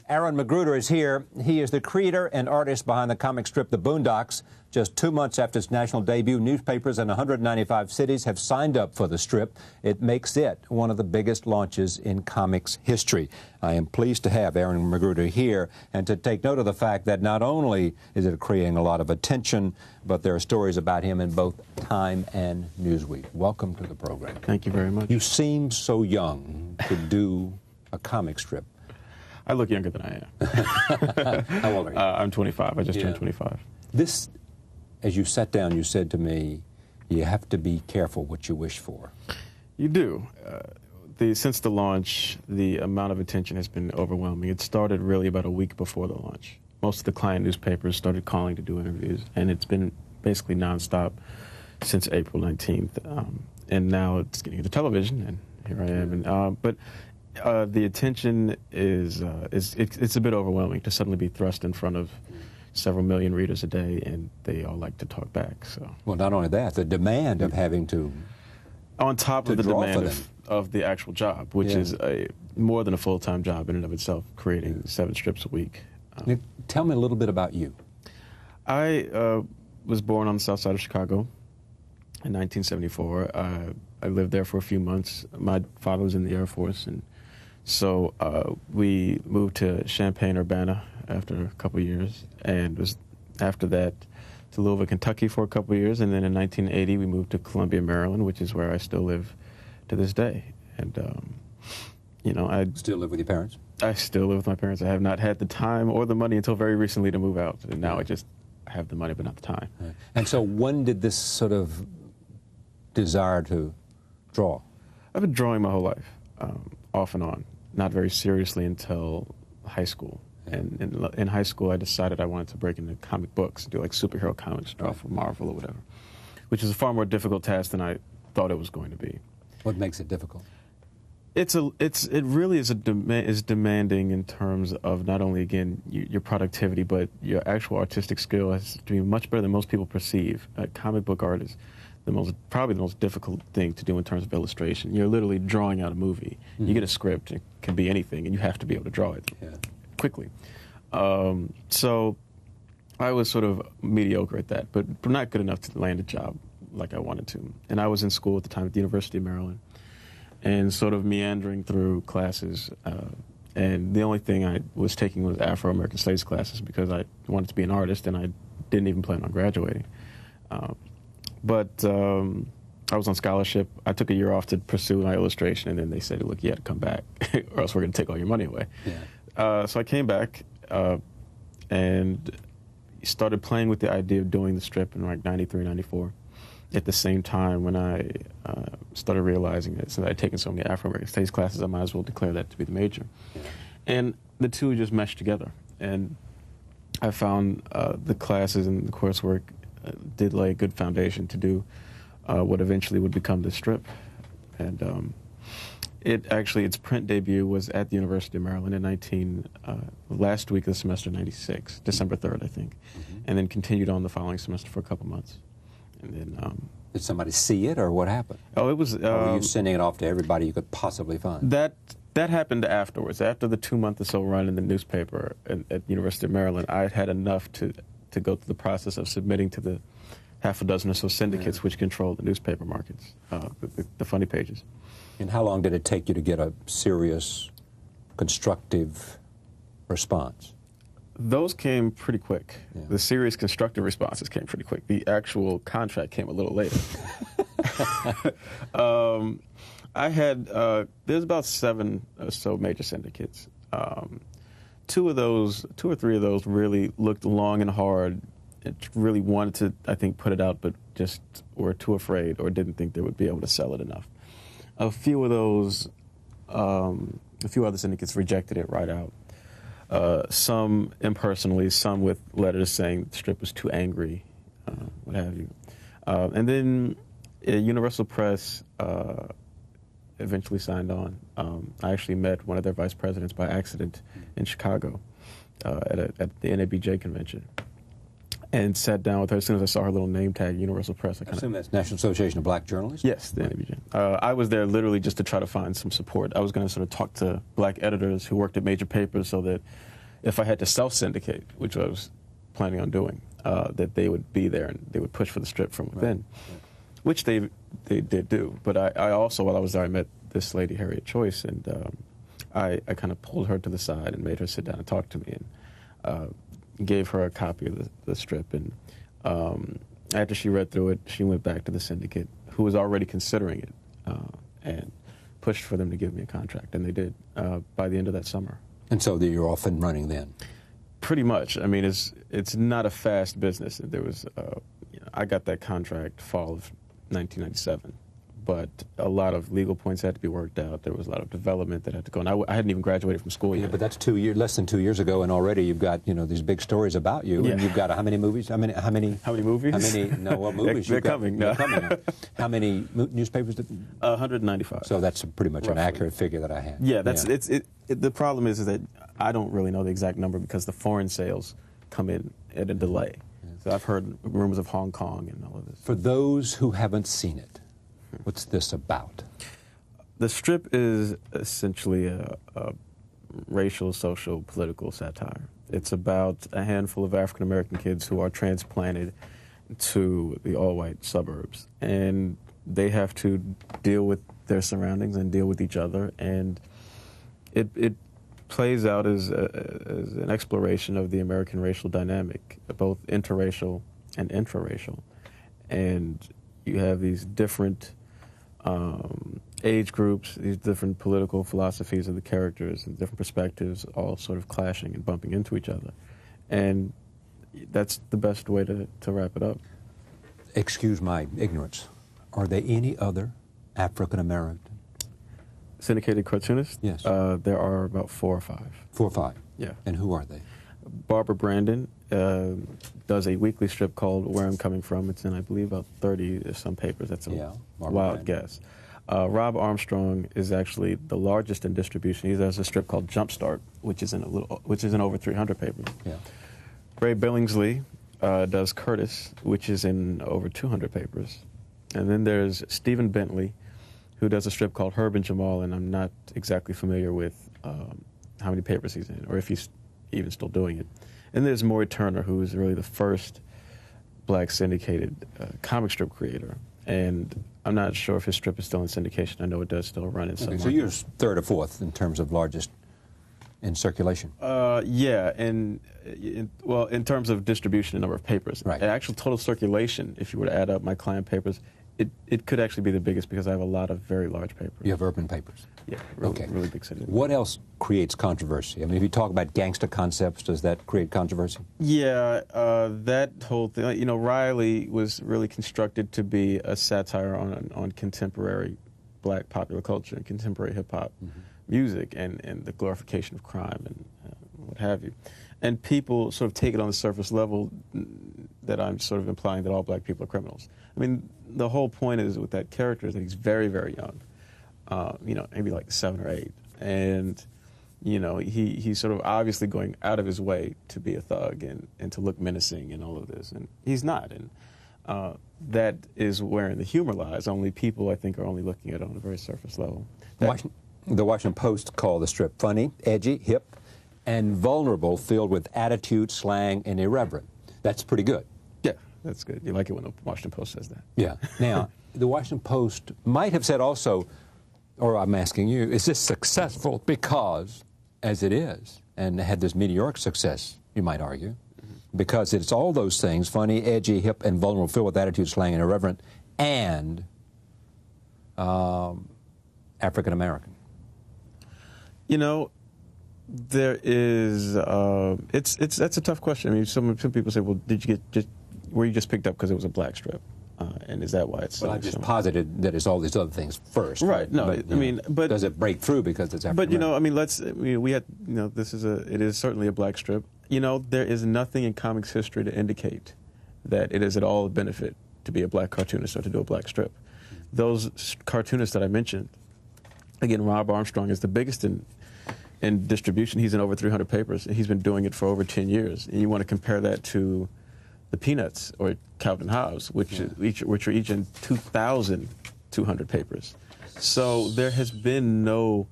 Aaron Mcgruder is here. He is the creator and artist behind the comic strip The Boondocks. Just 2 months after its national debut, newspapers in 195 cities have signed up for the strip. It makes it one of the biggest launches in comics history. I am pleased to have Aaron Mcgruder here and to take note of the fact that not only is it creating a lot of attention, but there are stories about him in both Time and Newsweek. Welcome to the program. Thank you very much. You seem so young to do a comic strip. I look younger than I am. How old are you? I'm 25. I just turned 25. This, as you sat down, you said to me, you have to be careful what you wish for. You do. Since the launch, the amount of attention has been overwhelming. It started really about a week before the launch. Most of the client newspapers started calling to do interviews, and it's been basically nonstop since April 19th. And now it's getting to television, and here I am. But the attention is it's a bit overwhelming to suddenly be thrust in front of several million readers a day, and they all like to talk back. So, well, not only that, the demand of having to on top of the demand of the actual job, which is more than a full-time job in and of itself, creating 7 strips a week. Tell me a little bit about you. I was born on the south side of Chicago in 1974. I lived there for a few months. My father was in the Air Force, and so we moved to Champaign-Urbana after a couple of years, and was after that to Louisville, Kentucky for a couple of years, and then in 1980 we moved to Columbia, Maryland, which is where I still live to this day. And you know, I still live with your parents? I still live with my parents. I have not had the time or the money until very recently to move out, and now I just have the money but not the time. Right. And so when did this sort of desire to draw? I've been drawing my whole life, off and on, not very seriously until high school. And in high school, I decided I wanted to break into comic books, do like superhero comics, draw for Marvel or whatever, which is a far more difficult task than I thought it was going to be. What makes it difficult? It really is demanding in terms of not only, again, your productivity, but your actual artistic skill has to be much better than most people perceive. Comic book art is probably the most difficult thing to do in terms of illustration. You're literally drawing out a movie. Mm-hmm. You get a script, it can be anything, and you have to be able to draw it quickly. So I was sort of mediocre at that, but not good enough to land a job like I wanted to. And I was in school at the time at the University of Maryland, and sort of meandering through classes. And the only thing I was taking was Afro-American Studies classes because I wanted to be an artist, and I didn't even plan on graduating. But I was on scholarship. I took a year off to pursue my illustration, and then they said, look, you had to come back, or else we're going to take all your money away. Yeah. So I came back and started playing with the idea of doing the strip in like 93, 94. At the same time, when I started realizing that since I'd taken so many Afro-American Studies classes, I might as well declare that to be the major. Yeah. And the two just meshed together. And I found the classes and the coursework did lay a good foundation to do what eventually would become the strip. And its print debut was at the University of Maryland in last week of the semester, 96, December 3rd, I think, and then continued on the following semester for a couple months. And then did somebody see it, or what happened? Oh, it was. Or were you sending it off to everybody you could possibly find? That happened afterwards. After the 2-month or so run in the newspaper at the University of Maryland, I had enough to go through the process of submitting to the half a dozen or so syndicates which control the newspaper markets, the funny pages. And how long did it take you to get a serious, constructive response? Those came pretty quick. Yeah. The serious constructive responses came pretty quick. The actual contract came a little later. I had, there's about 7 or so major syndicates. 2 or 3 of those really looked long and hard. It really wanted to, I think, put it out, but just were too afraid or didn't think they would be able to sell it enough. A few of those, a few other syndicates rejected it right out. Some impersonally, some with letters saying the strip was too angry, what have you. And then Universal Press eventually signed on. I actually met one of their vice presidents by accident in Chicago at the NABJ convention. and sat down with her as soon as I saw her little name tag, Universal Press. I assume that's National Association of Black Journalists? Yes, the NABJ. I was there literally just to try to find some support. I was going to sort of talk to black editors who worked at major papers so that if I had to self-syndicate, which I was planning on doing, that they would be there and they would push for the strip from within, which they did do. But I also, while I was there, I met this lady, Harriet Choice, and I kind of pulled her to the side and made her sit down and talk to me, and gave her a copy of the strip. And after she read through it, she went back to the syndicate, who was already considering it, and pushed for them to give me a contract, and they did by the end of that summer. And so you're off and running then? Pretty much. I mean, it's not a fast business. There was, I got that contract fall of 1997. But a lot of legal points had to be worked out. There was a lot of development that had to go. And I hadn't even graduated from school yet. But that's less than 2 years ago, and already you've got these big stories about you. Yeah. And you've got how many movies? How many movies? How many? No, what movies? They're coming. They're coming. How many newspapers? 195. So that's pretty much Roughly. an accurate figure that I had. Yeah, the problem is that I don't really know the exact number because the foreign sales come in at a delay. Yeah. So I've heard rumors of Hong Kong and all of this. For those who haven't seen it, what's this about? The strip is essentially a racial, social, political satire. It's about a handful of African-American kids who are transplanted to the all-white suburbs, and they have to deal with their surroundings and deal with each other, and it plays out as an exploration of the American racial dynamic, both interracial and intraracial. And you have these different age groups, these different political philosophies of the characters and different perspectives all sort of clashing and bumping into each other. And that's the best way to wrap it up. Excuse my ignorance. Are there any other African-American syndicated cartoonists? Yes. There are about 4 or 5. 4 or 5? Yeah. And who are they? Barbara Brandon does a weekly strip called Where I'm Coming From. It's in, I believe, about 30 or some papers. That's a wild guess. Rob Armstrong is actually the largest in distribution. He does a strip called Jumpstart, which is in over 300 papers. Yeah. Ray Billingsley does Curtis, which is in over 200 papers. And then there's Stephen Bentley, who does a strip called Herb and Jamal, and I'm not exactly familiar with how many papers he's in, or if he's even still doing it. And there's Maury Turner, who is really the first black syndicated comic strip creator. And I'm not sure if his strip is still in syndication. I know it does still run in some So you're third or fourth in terms of largest in circulation? Yeah, and in terms of distribution and number of papers. Right. Actual total circulation, if you were to add up my client papers, it could actually be the biggest because I have a lot of very large papers. You have urban papers? Yeah, really big cities. What else creates controversy? I mean, if you talk about gangster concepts, does that create controversy? Yeah, that whole thing. You know, Riley was really constructed to be a satire on contemporary black popular culture and contemporary hip-hop music and the glorification of crime and what have you. And people sort of take it on the surface level that I'm sort of implying that all black people are criminals. I mean, the whole point is with that character is that he's very, very young. You know, maybe like 7 or 8. And, you know, he's sort of obviously going out of his way to be a thug and to look menacing and all of this. And he's not. And that is wherein the humor lies. Only people, I think, are only looking at it on a very surface level. The Washington Post called the strip funny, edgy, hip, and vulnerable, filled with attitude, slang, and irreverent. That's pretty good. Yeah, that's good. You like it when the Washington Post says that. Yeah. Now, the Washington Post might have said also, or I'm asking you, is this successful because, as it is, and had this meteoric success, you might argue, because it's all those things, funny, edgy, hip, and vulnerable, filled with attitude, slang, and irreverent, and African-American? You know, there is, that's a tough question. I mean, some people say, well, were you just picked up because it was a black strip? And is that why it's so? Well, I just posited that it's all these other things first. Right. No, but, I mean, but does it break through because it's African? But you know, I mean, we had, you know, it is certainly a black strip. You know, there is nothing in comics history to indicate that it is at all a benefit to be a black cartoonist or to do a black strip. Those cartoonists that I mentioned, again, Rob Armstrong is the biggest in distribution. He's in over 300 papers. He's been doing it for over 10 years. And you want to compare that to the Peanuts or Calvin Hobbes, which are each in 2,200 papers. So there has been no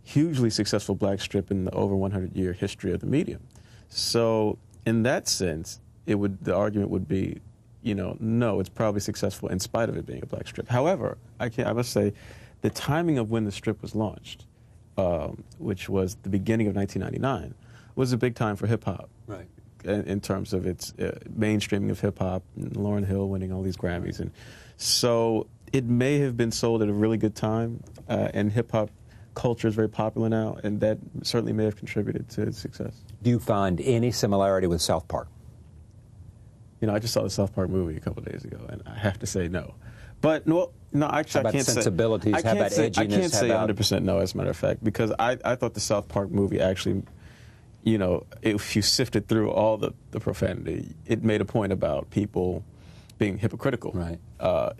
hugely successful black strip in the over 100-year history of the medium. So in that sense, the argument would be, no, it's probably successful in spite of it being a black strip. However, I must say, the timing of when the strip was launched, which was the beginning of 1999, was a big time for hip-hop. Right. In terms of its mainstreaming of hip-hop, and Lauryn Hill winning all these Grammys. And so it may have been sold at a really good time, and hip-hop culture is very popular now, and that certainly may have contributed to its success. Do you find any similarity with South Park? I just saw the South Park movie a couple of days ago, and I have to say no. But no, actually, how about I can't sensibilities? say. How about edginess? I can't say 100% no, as a matter of fact, because I thought the South Park movie actually, if you sifted through all the profanity, it made a point about people being hypocritical, right,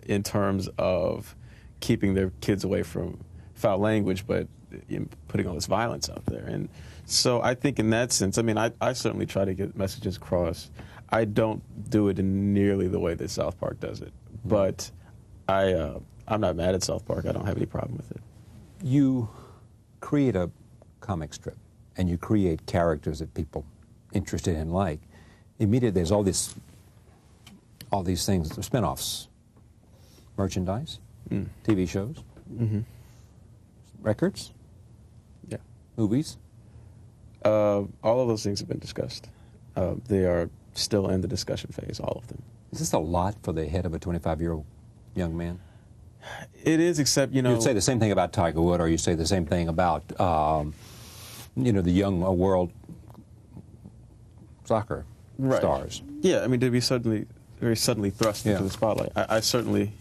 in terms of keeping their kids away from foul language, but putting all this violence out there. And so I think in that sense, I certainly try to get messages across. I don't do it in nearly the way that South Park does it, but I'm not mad at South Park. I don't have any problem with it. You create a comic strip, and you create characters that people interested in like. Immediately, there's all these things, spinoffs, merchandise, TV shows, records, movies. All of those things have been discussed. They are still in the discussion phase, all of them. Is this a lot for the head of a 25-year-old young man? It is, except, You'd say the same thing about Tiger Woods, or you say the same thing about, the young world soccer stars. Yeah, to be very suddenly thrust into the spotlight. I certainly,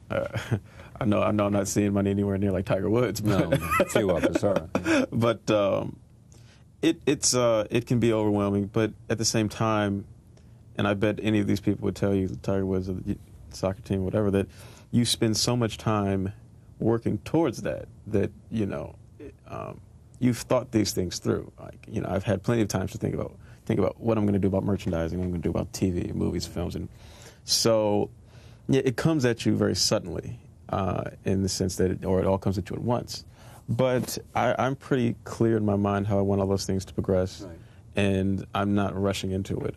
I know I'm not seeing money anywhere near like Tiger Woods. But, no, few of us are. But it can be overwhelming. But at the same time, and I bet any of these people would tell you, Tiger Woods or the soccer team, whatever, that you spend so much time working towards that you've thought these things through. Like, I've had plenty of times to think about what I'm going to do about merchandising, what I'm going to do about TV, movies, films, and so it comes at you very suddenly, in the sense that it all comes at you at once. But I'm pretty clear in my mind how I want all those things to progress, right, and I'm not rushing into it.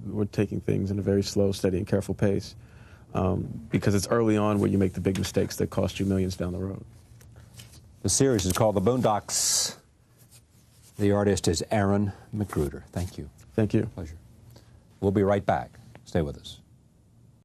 We're taking things in a very slow, steady, and careful pace, because it's early on where you make the big mistakes that cost you millions down the road. The series is called The Boondocks. The artist is Aaron Mcgruder. Thank you. Thank you. Pleasure. We'll be right back. Stay with us.